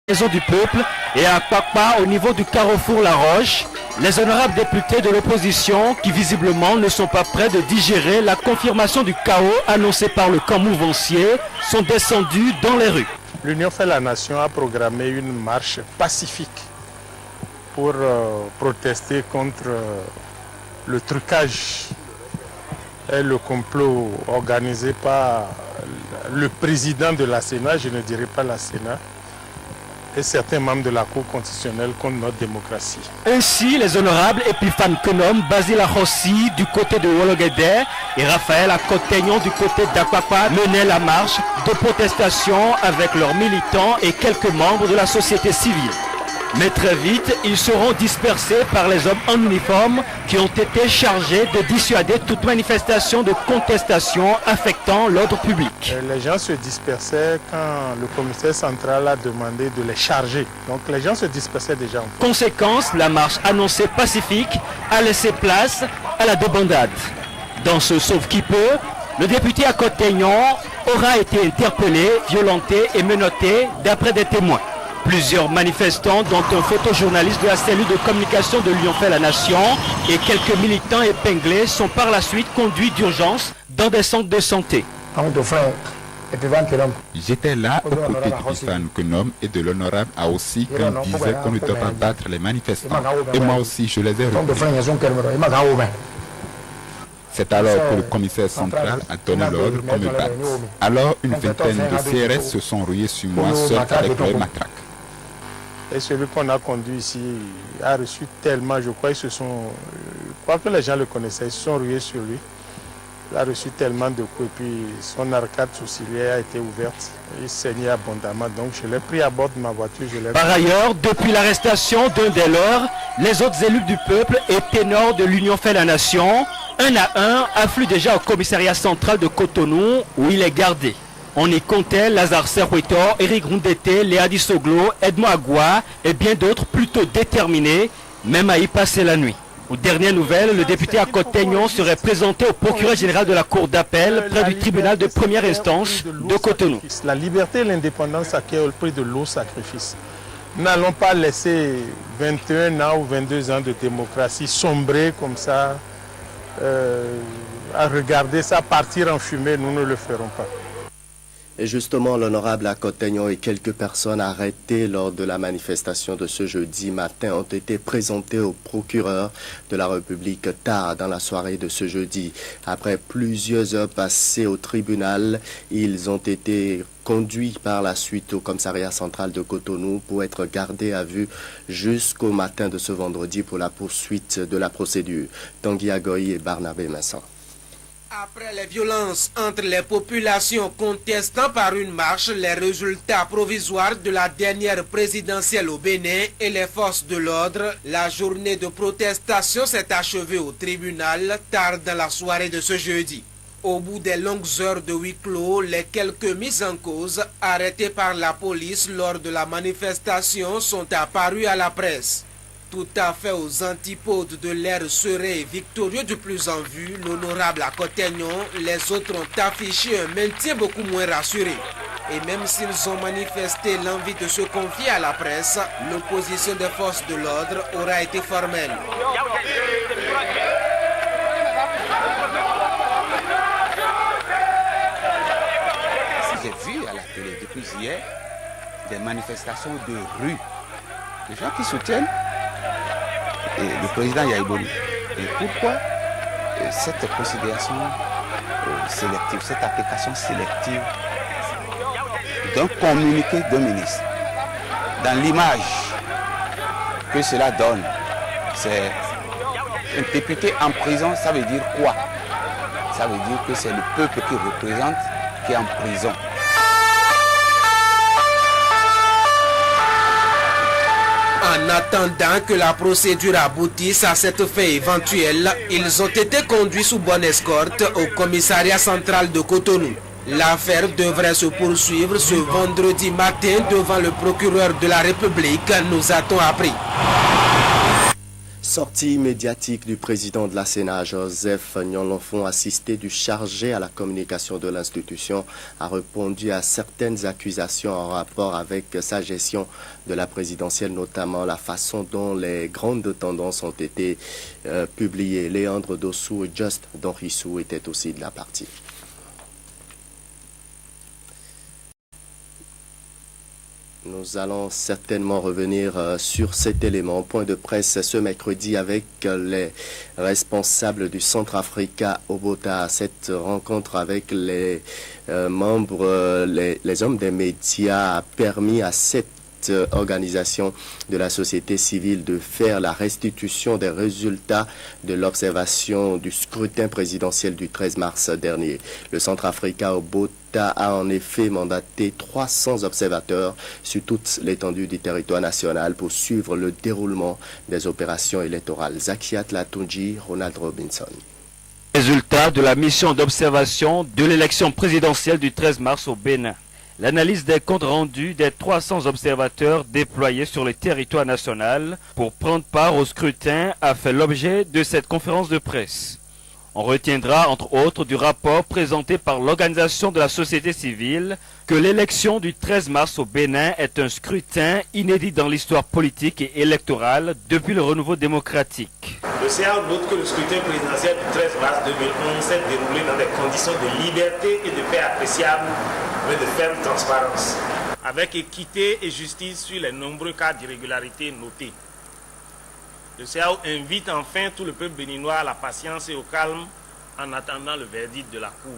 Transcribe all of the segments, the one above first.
Maison du Peuple et à Kpakpa au niveau du carrefour La Roche, les honorables députés de l'opposition qui visiblement ne sont pas prêts de digérer la confirmation du chaos annoncé par le camp mouvancier sont descendus dans les rues. L'Union fait la Nation a programmé une marche pacifique pour protester contre le trucage et le complot organisé par le président de la Sénat, je ne dirais pas la Sénat, et certains membres de la Cour constitutionnelle contre notre démocratie. Ainsi, les honorables Epiphane Konom, Basile Rossi du côté de Wologede et Raphaël Akotegnon du côté d'Akpakpa menaient la marche de protestation avec leurs militants et quelques membres de la société civile. Mais très vite, ils seront dispersés par les hommes en uniforme qui ont été chargés de dissuader toute manifestation de contestation affectant l'ordre public. Les gens se dispersaient quand le commissaire central a demandé de les charger. Donc les gens se dispersaient déjà. Conséquence, la marche annoncée pacifique a laissé place à la débandade. Dans ce sauve-qui-peut, le député Akotegnon aura été interpellé, violenté et menotté d'après des témoins. Plusieurs manifestants, dont un photojournaliste de la cellule de communication de l'Union fait la Nation et quelques militants épinglés sont par la suite conduits d'urgence dans des centres de santé. J'étais là au côté d'Epiphane Konom et de l'honorable Aossi quand ils disaient qu'on ne doit pas battre les manifestants. Et moi aussi, je les ai repris. C'est alors que le commissaire central a donné l'ordre qu'on me batte. Alors, une vingtaine de CRS se sont rués sur moi seul avec leurs matraques. Et celui qu'on a conduit ici a reçu tellement, je crois que les gens le connaissaient, ils se sont rués sur lui. Il a reçu tellement de coups et puis son arcade sourcilière a été ouverte. Il saignait abondamment, donc je l'ai pris à bord de ma voiture. Par ailleurs, depuis l'arrestation d'un des leurs, les autres élus du peuple et ténors de l'Union fait la Nation, un à un, affluent déjà au commissariat central de Cotonou où il est gardé. On y comptait Lazare Serhuetor, Eric Rundete, Léa Dissoglo, Edmond Agua et bien d'autres plutôt déterminés, même à y passer la nuit. Aux dernières nouvelles, le député Akotegnon serait présenté au procureur général de la Cour d'appel près du tribunal de première instance de Cotonou. La liberté et l'indépendance acquièrent au prix de lourds sacrifices. N'allons pas laisser 21 ans ou 22 ans de démocratie sombrer comme ça, à regarder ça partir en fumée, nous ne le ferons pas. Et justement, l'honorable Akotegnon et quelques personnes arrêtées lors de la manifestation de ce jeudi matin ont été présentées au procureur de la République tard dans la soirée de ce jeudi. Après plusieurs heures passées au tribunal, ils ont été conduits par la suite au commissariat central de Cotonou pour être gardés à vue jusqu'au matin de ce vendredi pour la poursuite de la procédure. Tanguy Agoy et Barnabé Massan. Après les violences entre les populations contestant par une marche les résultats provisoires de la dernière présidentielle au Bénin et les forces de l'ordre, la journée de protestation s'est achevée au tribunal tard dans la soirée de ce jeudi. Au bout des longues heures de huis clos, les quelques mises en cause arrêtées par la police lors de la manifestation sont apparues à la presse. Tout à fait aux antipodes de l'air serein et victorieux du plus en vue, l'honorable Akotegnon, les autres ont affiché un maintien beaucoup moins rassuré. Et même s'ils ont manifesté l'envie de se confier à la presse, l'opposition des forces de l'ordre aura été formelle. J'ai vu à la télé depuis hier des manifestations de rue, des gens qui soutiennent le président Yaïboni. Et pourquoi cette considération sélective, cette application sélective d'un communiqué d'un ministre, dans l'image que cela donne, c'est un député en prison, ça veut dire quoi? Ça veut dire que c'est le peuple qui représente qui est en prison. En attendant que la procédure aboutisse à cette fin éventuelle, ils ont été conduits sous bonne escorte au commissariat central de Cotonou. L'affaire devrait se poursuivre ce vendredi matin devant le procureur de la République, nous a-t-on appris. Sortie médiatique du président de la Sénat, Joseph Nyolonfon, assisté du chargé à la communication de l'institution, a répondu à certaines accusations en rapport avec sa gestion de la présidentielle, notamment la façon dont les grandes tendances ont été publiées. Léandre Dossou et Just Donrissou étaient aussi de la partie. Nous allons certainement revenir sur cet élément. Point de presse ce mercredi avec les responsables du Centrafrica au Botha. Cette rencontre avec les membres, les hommes des médias a permis à cette organisation de la société civile de faire la restitution des résultats de l'observation du scrutin présidentiel du 13 mars dernier. Le Centrafrica au Botha a en effet mandaté 300 observateurs sur toute l'étendue du territoire national pour suivre le déroulement des opérations électorales. Zakiat Latunji, Ronald Robinson. Résultat de la mission d'observation de l'élection présidentielle du 13 mars au Bénin. L'analyse des comptes rendus des 300 observateurs déployés sur le territoire national pour prendre part au scrutin a fait l'objet de cette conférence de presse. On retiendra entre autres du rapport présenté par l'organisation de la société civile que l'élection du 13 mars au Bénin est un scrutin inédit dans l'histoire politique et électorale depuis le renouveau démocratique. Le CA note que le scrutin présidentiel du 13 mars 2011 s'est déroulé dans des conditions de liberté et de paix appréciables, mais de ferme transparence, avec équité et justice sur les nombreux cas d'irrégularité notés. Le CAO invite enfin tout le peuple béninois à la patience et au calme en attendant le verdict de la Cour.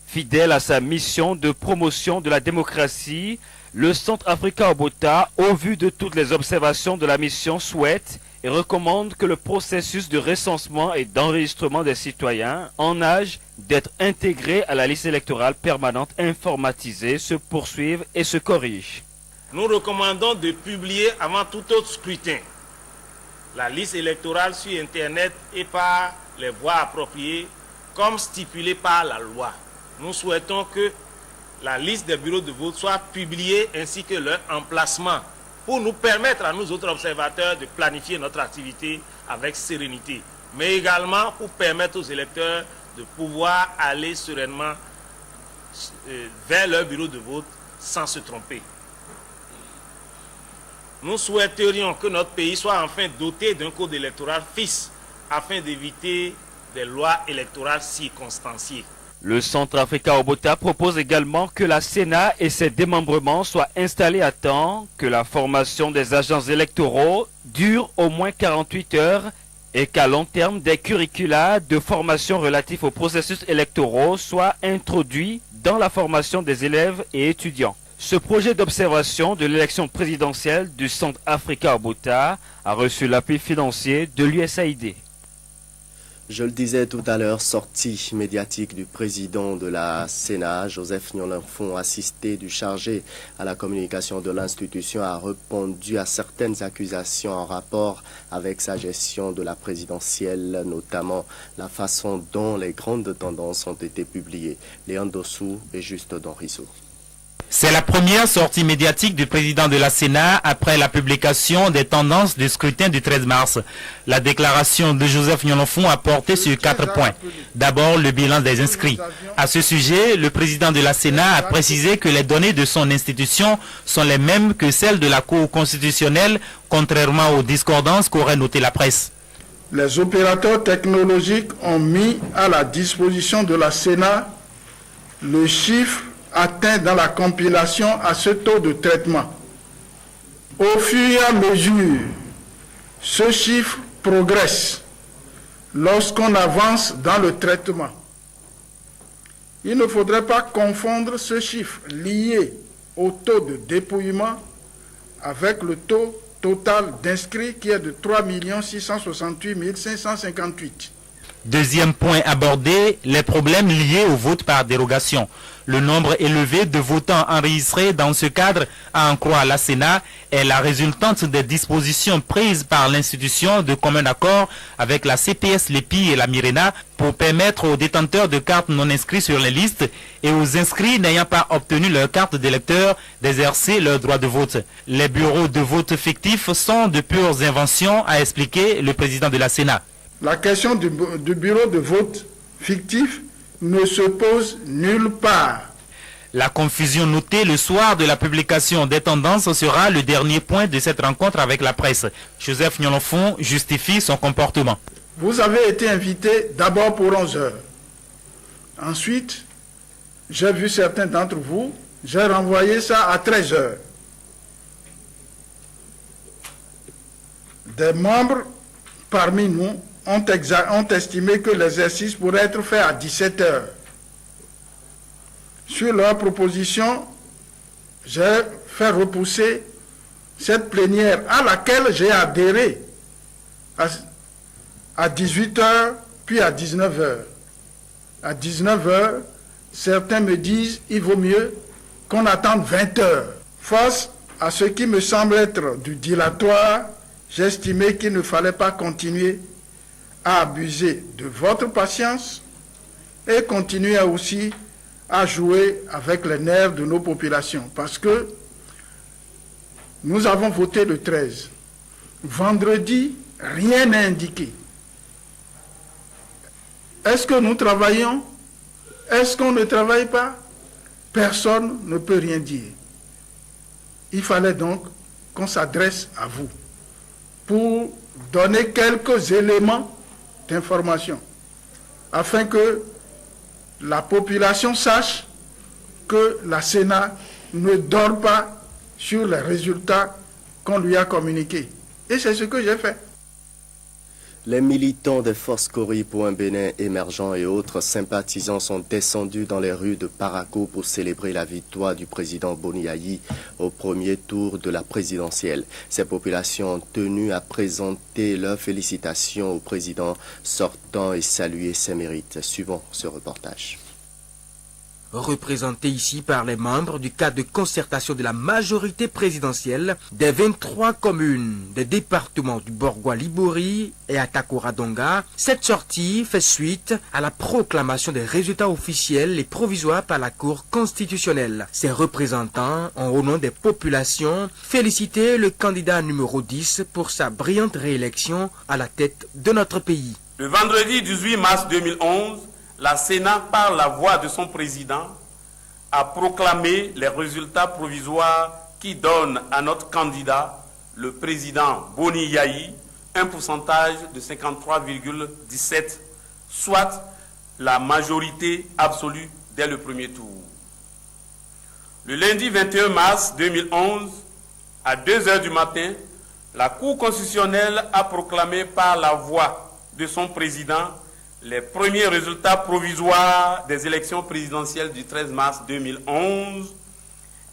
Fidèle à sa mission de promotion de la démocratie, le Centrafrica au Botha, au vu de toutes les observations de la mission, souhaite et recommande que le processus de recensement et d'enregistrement des citoyens en âge d'être intégrés à la liste électorale permanente informatisée se poursuive et se corrige. Nous recommandons de publier avant tout autre scrutin la liste électorale sur Internet et par les voies appropriées comme stipulé par la loi. Nous souhaitons que la liste des bureaux de vote soit publiée ainsi que leur emplacement pour nous permettre à nous autres observateurs de planifier notre activité avec sérénité, mais également pour permettre aux électeurs de pouvoir aller sereinement vers leur bureau de vote sans se tromper. Nous souhaiterions que notre pays soit enfin doté d'un code électoral fixe afin d'éviter des lois électorales circonstanciées. Le Centrafrica au Botha propose également que la Sénat et ses démembrements soient installés à temps, que la formation des agents électoraux dure au moins 48 heures et qu'à long terme des curricula de formation relatifs aux processus électoraux soient introduits dans la formation des élèves et étudiants. Ce projet d'observation de l'élection présidentielle du Centrafrica au Botha a reçu l'appui financier de l'USAID. Je le disais tout à l'heure, sortie médiatique du président de la Sénat, Joseph Nyolonfon, assisté du chargé à la communication de l'institution, a répondu à certaines accusations en rapport avec sa gestion de la présidentielle, notamment la façon dont les grandes tendances ont été publiées. Léandre Dossou et Just Donrissou. C'est la première sortie médiatique du président de la Sénat après la publication des tendances du scrutin du 13 mars. La déclaration de Joseph Nyolonfon a porté sur 4 points. D'abord, le bilan des inscrits. À ce sujet, le président de la Sénat a précisé que les données de son institution sont les mêmes que celles de la Cour constitutionnelle, contrairement aux discordances qu'aurait noté la presse. Les opérateurs technologiques ont mis à la disposition de la Sénat le chiffre atteint dans la compilation à ce taux de traitement. Au fur et à mesure, ce chiffre progresse lorsqu'on avance dans le traitement. Il ne faudrait pas confondre ce chiffre lié au taux de dépouillement avec le taux total d'inscrits qui est de 3 668 558. Deuxième point abordé, les problèmes liés au vote par dérogation. Le nombre élevé de votants enregistrés dans ce cadre, à en croire la Sénat, est la résultante des dispositions prises par l'institution de commun accord avec la CPS, l'EPI et la Mirena pour permettre aux détenteurs de cartes non inscrits sur les listes et aux inscrits n'ayant pas obtenu leur carte d'électeur d'exercer leur droit de vote. Les bureaux de vote fictifs sont de pures inventions, a expliqué le président de la Sénat. La question du bureau de vote fictif ne se pose nulle part. La confusion notée le soir de la publication des tendances sera le dernier point de cette rencontre avec la presse. Joseph Nyolofon justifie son comportement. Vous avez été invité d'abord pour 11 heures. Ensuite, j'ai vu certains d'entre vous, j'ai renvoyé ça à 13 heures. Des membres parmi nous ont estimé que l'exercice pourrait être fait à 17 heures. Sur leur proposition, j'ai fait repousser cette plénière à laquelle j'ai adhéré à 18 heures, puis à 19 heures. À 19 heures, certains me disent qu'il vaut mieux qu'on attende 20 heures. Face à ce qui me semble être du dilatoire, j'ai estimé qu'il ne fallait pas continuer à abuser de votre patience et continuer aussi à jouer avec les nerfs de nos populations. Parce que nous avons voté le 13. Vendredi, rien n'est indiqué. Est-ce que nous travaillons? Est-ce qu'on ne travaille pas? Personne ne peut rien dire. Il fallait donc qu'on s'adresse à vous pour donner quelques éléments d'information, afin que la population sache que la Sénat ne dort pas sur les résultats qu'on lui a communiqués. Et c'est ce que j'ai fait. Les militants des forces Cori pour un Bénin émergent et autres sympathisants sont descendus dans les rues de Parakou pour célébrer la victoire du président Boni Yayi au premier tour de la présidentielle. Ces populations ont tenu à présenter leurs félicitations au président sortant et saluer ses mérites. Suivons ce reportage. Représentés ici par les membres du cadre de concertation de la majorité présidentielle des 23 communes des départements du Borgua-Libori et Atakora-Donga, cette sortie fait suite à la proclamation des résultats officiels et provisoires par la Cour constitutionnelle. Ces représentants ont, au nom des populations, félicité le candidat numéro 10 pour sa brillante réélection à la tête de notre pays. Le vendredi 18 mars 2011, la Sénat, par la voix de son président, a proclamé les résultats provisoires qui donnent à notre candidat, le président Boni Yayi, un pourcentage de 53,17, soit la majorité absolue dès le premier tour. Le lundi 21 mars 2011, à 2 heures du matin, la Cour constitutionnelle a proclamé par la voix de son président les premiers résultats provisoires des élections présidentielles du 13 mars 2011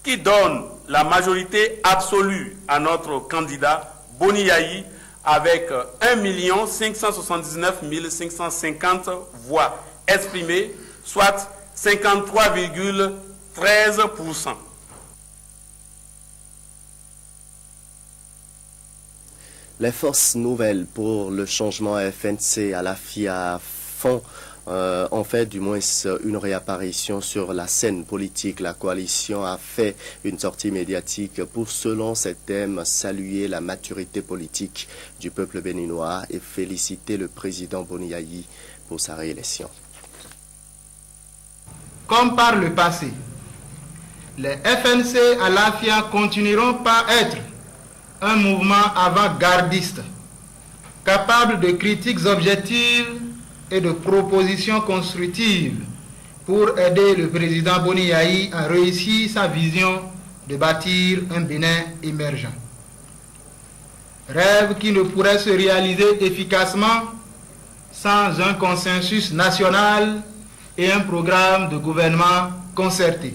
qui donnent la majorité absolue à notre candidat Boni Yayi avec 1 579 550 voix exprimées, soit 53,13%. Les forces nouvelles pour le changement FNC à la FIA ont fait du moins une réapparition sur la scène politique. La coalition a fait une sortie médiatique pour, selon ses thèmes, saluer la maturité politique du peuple béninois et féliciter le président Boni Yayi pour sa réélection. Comme par le passé, les FNC à l'AFIA continueront par être un mouvement avant-gardiste, capable de critiques objectives et de propositions constructives pour aider le président Boni Yayi à réussir sa vision de bâtir un Bénin émergent. Rêve qui ne pourrait se réaliser efficacement sans un consensus national et un programme de gouvernement concerté.